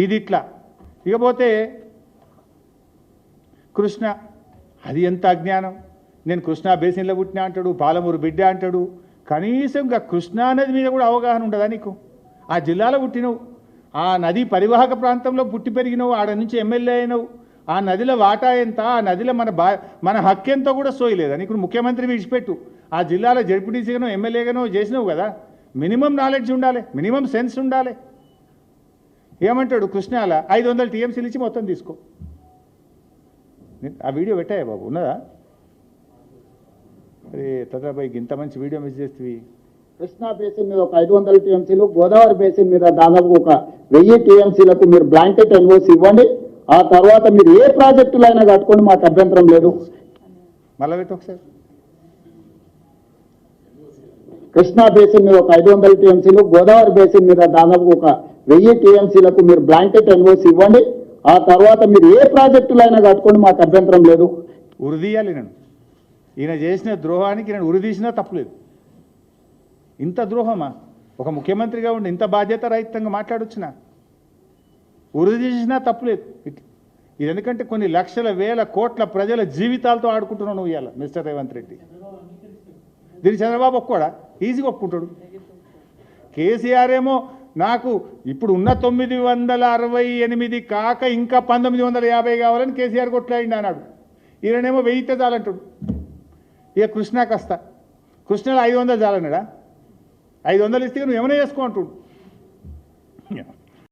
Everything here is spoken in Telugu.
ఇది ఇట్లా. ఇకపోతే కృష్ణ, అది ఎంత అజ్ఞానం. నేను కృష్ణా బేసిన్లో పుట్టినా అంటాడు, పాలమూరు బిడ్డ అంటాడు. కనీసం ఇంకా కృష్ణా నది మీద కూడా అవగాహన ఉండదా నీకు? ఆ జిల్లాలో పుట్టినవు, ఆ నది పరివాహక ప్రాంతంలో పుట్టి పెరిగినవు, ఆడ నుంచి ఎమ్మెల్యే అయినవు. ఆ నదిలో వాటా ఎంత, ఆ నదిలో మన హక్కు ఎంతో కూడా సోయలేదా నీకు? ముఖ్యమంత్రి విడిచిపెట్టు, ఆ జిల్లాలో జడ్పీటీసీగానో ఎమ్మెల్యేగానో చేసినావు కదా. మినిమం నాలెడ్జ్ ఉండాలి, మినిమం సెన్స్ ఉండాలి. ఏమంటాడు కృష్ణాల 500 టీఎంసీలు ఇచ్చి మొత్తం తీసుకో. ఆ వీడియో పెట్టాయా బాబు, ఉన్నదా? అరే తదాబాయి ఇంత మంచి వీడియో మిస్ చేస్తేవి. కృష్ణా బేసిన్ మీద ఒక 500 టీఎంసీలు, గోదావరి బేసిన్ మీద దాదాపు ఒక 1000 టీఎంసీలకు మీరు బ్లాంకెట్ ఎన్ఓసి ఇవ్వండి. ఆ తర్వాత మీరు ఏ ప్రాజెక్టులు అయినా కట్టుకోండి, మాకు అభ్యంతరం లేదు. మళ్ళీ పెట్టు ఒకసారి. కృష్ణా బేసిన్ మీద ఒక 500 టీఎంసీలు, గోదావరి బేసిన్ మీద దాదాపు ఒక 1000 టీఎంసీలకు మీరు బ్లాంకెట్ ఎన్ఓసి ఇవ్వండి. ఆ తర్వాత మీరు ఏ ప్రాజెక్టులు అయినా కట్టుకోండి, మాకు అభ్యంతరం లేదు. ఉరిదీయాలి నన్ను. ఈయన చేసిన ద్రోహానికి నేను ఉరిదీసినా తప్పులేదు. ఇంత ద్రోహమా? ఒక ముఖ్యమంత్రిగా ఉండి ఇంత బాధ్యత రహితంగా మాట్లాడొచ్చునా? ఉరిదీసినా తప్పులేదు. ఇది ఎందుకంటే కొన్ని లక్షల వేల కోట్ల ప్రజల జీవితాలతో ఆడుకుంటున్నావు నువ్వు ఇవాళ మిస్టర్ రేవంత్ రెడ్డి. దీన్ని చంద్రబాబు ఒప్పుకోడా? ఈజీగా ఒప్పుకుంటాడు. కేసీఆర్ ఏమో నాకు ఇప్పుడు ఉన్న 968 కాక ఇంకా 1950 కావాలని కేసీఆర్ కొట్లాడిండి అన్నాడు. ఈయనేమో 1000 చాలంటాడు. ఇక కృష్ణాకి వస్తా, కృష్ణలో 500 చాలన్నాడా? 500 ఇస్తే నువ్వు ఏమైనా చేసుకో అంటాడు.